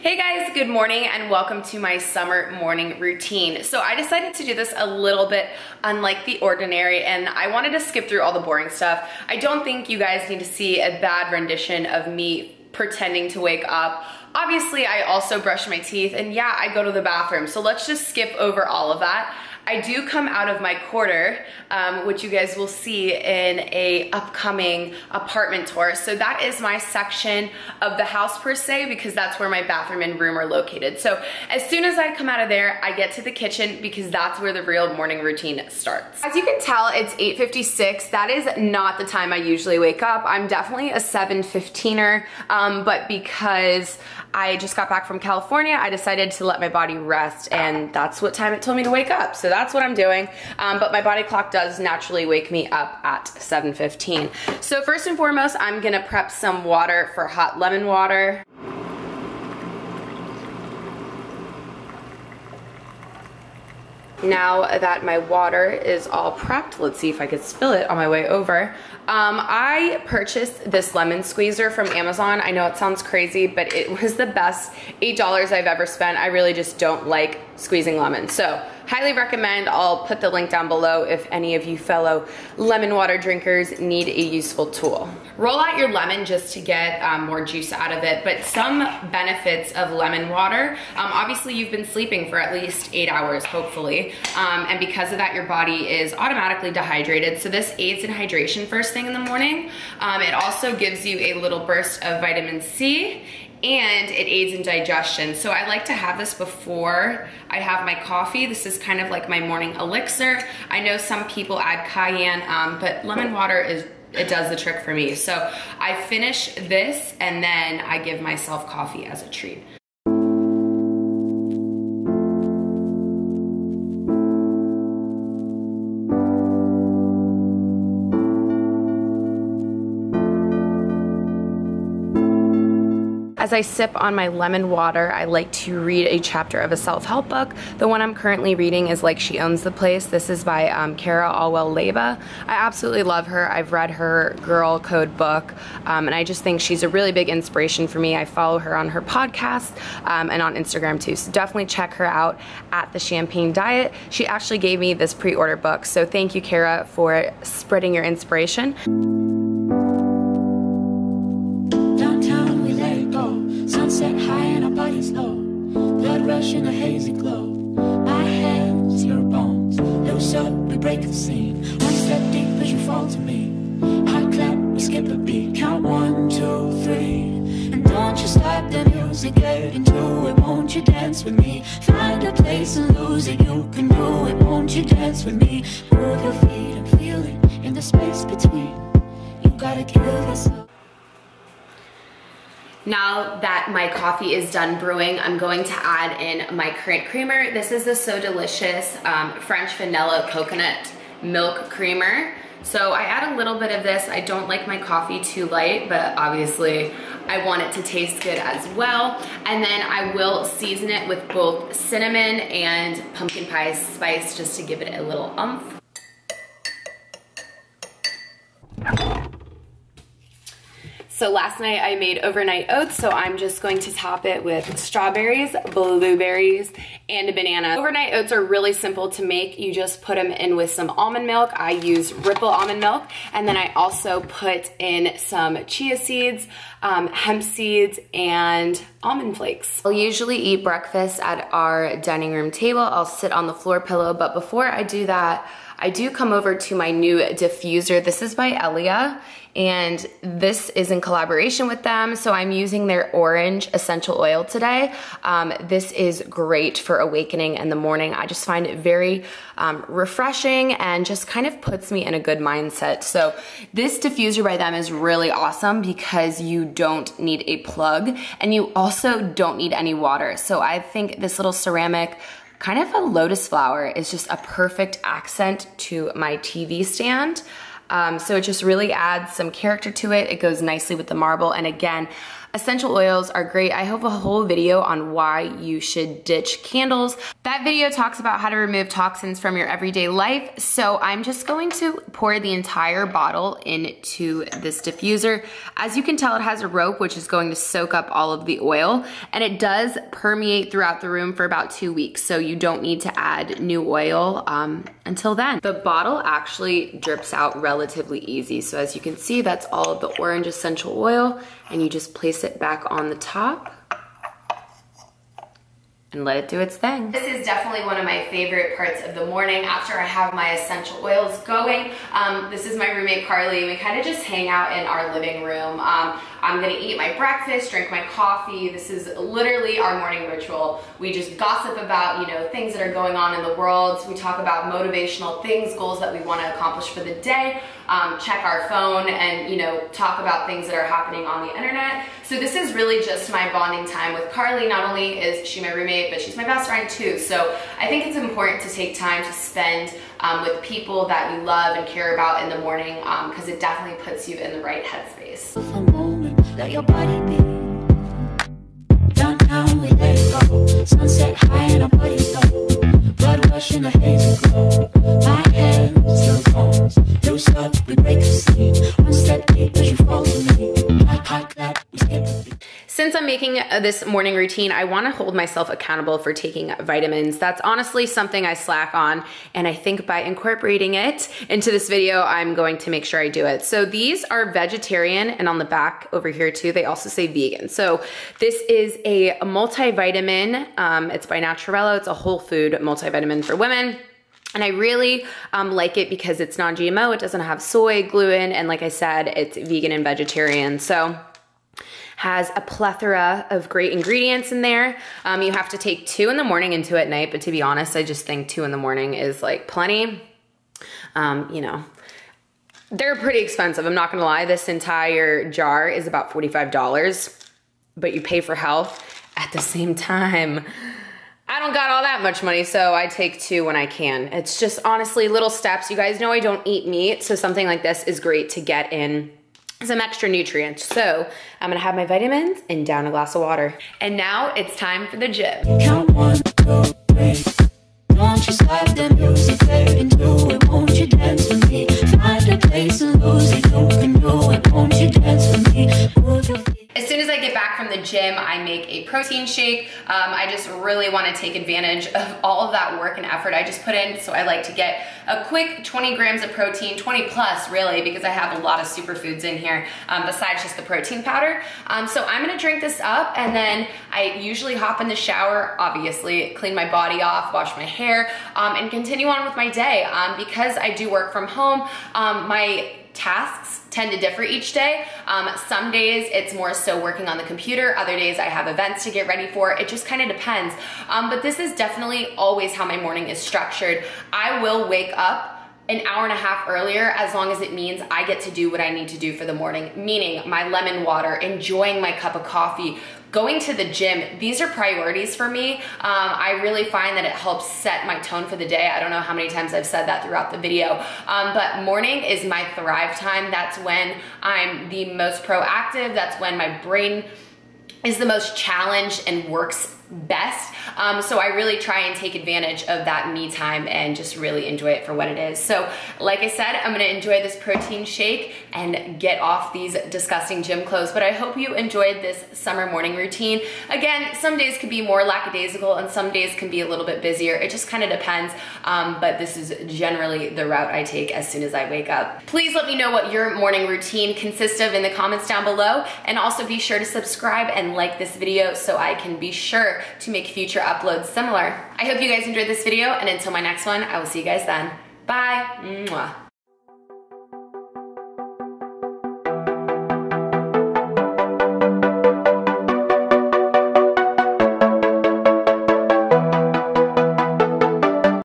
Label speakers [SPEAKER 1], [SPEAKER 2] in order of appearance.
[SPEAKER 1] Hey guys, good morning and welcome to my summer morning routine. So I decided to do this a little bit unlike the ordinary and I wanted to skip through all the boring stuff. I don't think you guys need to see a bad rendition of me pretending to wake up. Obviously, I also brush my teeth and yeah, I go to the bathroom. So let's just skip over all of that. I do come out of my quarter, which you guys will see in a upcoming apartment tour. So that is my section of the house per se, because that's where my bathroom and room are located. So as soon as I come out of there, I get to the kitchen because that's where the real morning routine starts. As you can tell, it's 8:56. That is not the time I usually wake up. I'm definitely a 7:15er, but because I just got back from California, I decided to let my body rest, and that's what time it told me to wake up. So that's what I'm doing, but my body clock does naturally wake me up at 7:15. So first and foremost, I'm gonna prep some water for hot lemon water. Now that my water is all prepped, let's see if I could spill it on my way over. I purchased this lemon squeezer from Amazon. I know it sounds crazy, but it was the best $8 I've ever spent. I really just don't like squeezing lemons. So highly recommend. I'll put the link down below if any of you fellow lemon water drinkers need a useful tool. Roll out your lemon just to get more juice out of it, but some benefits of lemon water. Obviously you've been sleeping for at least 8 hours, hopefully, and because of that your body is automatically dehydrated. So this aids in hydration first thing in the morning. It also gives you a little burst of vitamin C, and it aids in digestion. So I like to have this before I have my coffee. This is kind of like my morning elixir. I know some people add cayenne, but lemon water it does the trick for me. So I finish this and then I give myself coffee as a treat. As I sip on my lemon water, I like to read a chapter of a self-help book. The one I'm currently reading is Like She Owns the Place. This is by Cara Alwill-Leyba. I absolutely love her. I've read her Girl Code book, and I just think she's a really big inspiration for me. I follow her on her podcast and on Instagram too, so definitely check her out at The Champagne Diet. She actually gave me this pre-order book, so thank you, Cara, for spreading your inspiration.
[SPEAKER 2] Sunset high and our bodies low, blood rush in a hazy glow. My hands, your bones, loose up, we break the scene. One step deep as you fall to me. I clap, we skip a beat. Count 1, 2, 3. And don't you stop the music, get into it. Won't you dance with me? Find a place and lose it. You can do it. Won't you dance with me? Move your feet and feel it in the space between. You gotta give us up.
[SPEAKER 1] Now that my coffee is done brewing, I'm going to add in my current creamer. This is the So Delicious French Vanilla Coconut Milk Creamer. So I add a little bit of this. I don't like my coffee too light, but obviously I want it to taste good as well. And then I will season it with both cinnamon and pumpkin pie spice just to give it a little oomph. So last night I made overnight oats, so I'm just going to top it with strawberries, blueberries, and a banana. Overnight oats are really simple to make. You just put them in with some almond milk. I use Ripple almond milk, and then I also put in some chia seeds, hemp seeds, and almond flakes. I'll usually eat breakfast at our dining room table. I'll sit on the floor pillow, but before I do that, I do come over to my new diffuser. This is by Ellia, and this is in collaboration with them, so I'm using their orange essential oil today. This is great for awakening in the morning. I just find it very refreshing and just kind of puts me in a good mindset. So this diffuser by them is really awesome because you don't need a plug and you also don't need any water. So I think this little ceramic kind of a lotus flower is just a perfect accent to my TV stand. So it just really adds some character to it. It goes nicely with the marble. And again, Essential oils are great. I have a whole video on why you should ditch candles. That video talks about how to remove toxins from your everyday life. So I'm just going to pour the entire bottle into this diffuser. As you can tell, it has a rope which is going to soak up all of the oil, and it does permeate throughout the room for about 2 weeks. So you don't need to add new oil until then. The bottle actually drips out relatively easy. So as you can see, that's all of the orange essential oil, and you just place it back on the top and let it do its thing. This is definitely one of my favorite parts of the morning after I have my essential oils going. This is my roommate Carly. We kind of just hang out in our living room. I'm gonna eat my breakfast, drink my coffee. This is literally our morning ritual. We just gossip about, you know, things that are going on in the world. We talk about motivational things, goals that we wanna accomplish for the day, check our phone, and, you know, talk about things that are happening on the internet. So this is really just my bonding time with Carly. Not only is she my roommate, but she's my best friend too. So I think it's important to take time to spend with people that you love and care about in the morning, because it definitely puts you in the right headspace.
[SPEAKER 2] Let your body be. Downtown we let it go. Sunset high and our bodies low. Blood rush in a hazy glow. My head still bones. Loose up, we break the scene. One step deep as you fall to me. Hot clap, we skip the beat.
[SPEAKER 1] Since I'm making this morning routine, I want to hold myself accountable for taking vitamins. That's honestly something I slack on, and I think by incorporating it into this video, I'm going to make sure I do it. So these are vegetarian, and on the back over here too, they also say vegan. So this is a multivitamin. It's by NATURELO. It's a whole food multivitamin for women. And I really like it because it's non-GMO, it doesn't have soy, gluten, and like I said, it's vegan and vegetarian. So has a plethora of great ingredients in there. You have to take 2 in the morning and 2 at night, but to be honest, I just think 2 in the morning is like plenty. You know, they're pretty expensive, I'm not gonna lie. This entire jar is about $45, but you pay for health at the same time. I don't got all that much money, so I take 2 when I can. It's just honestly little steps. You guys know I don't eat meat, so something like this is great to get in some extra nutrients. So I'm gonna have my vitamins and down a glass of water. And now it's time for the gym.
[SPEAKER 2] Count 1, 2, 3. Don't you stop the music, fade into it. Won't you dance with me? Find a place and lose it. You can do it. Won't you dance with me? Move your feet.
[SPEAKER 1] As soon as I get back from the gym, I make a protein shake. I just really want to take advantage of all of that work and effort I just put in. So I like to get a quick 20 grams of protein, 20 plus really, because I have a lot of superfoods in here besides just the protein powder. So I'm gonna drink this up, and then I usually hop in the shower, obviously, clean my body off, wash my hair, and continue on with my day. Because I do work from home, my tasks tend to differ each day. Some days it's more so working on the computer, other days I have events to get ready for. It just kind of depends. But this is definitely always how my morning is structured. I will wake up an hour and a half earlier as long as it means I get to do what I need to do for the morning, meaning my lemon water, enjoying my cup of coffee, going to the gym. These are priorities for me. I really find that it helps set my tone for the day. I don't know how many times I've said that throughout the video, but morning is my thrive time. That's when I'm the most proactive. That's when my brain is the most challenged and works best. So I really try and take advantage of that me time and just really enjoy it for what it is. So like I said, I'm gonna enjoy this protein shake and get off these disgusting gym clothes, but I hope you enjoyed this summer morning routine. Again, some days could be more lackadaisical and some days can be a little bit busier. It just kind of depends, but this is generally the route I take as soon as I wake up. Please let me know what your morning routine consists of in the comments down below, and also be sure to subscribe and like this video so I can be sure to make future uploads similar. I hope you guys enjoyed this video, and until my next one, I will see you guys then. Bye. Mwah.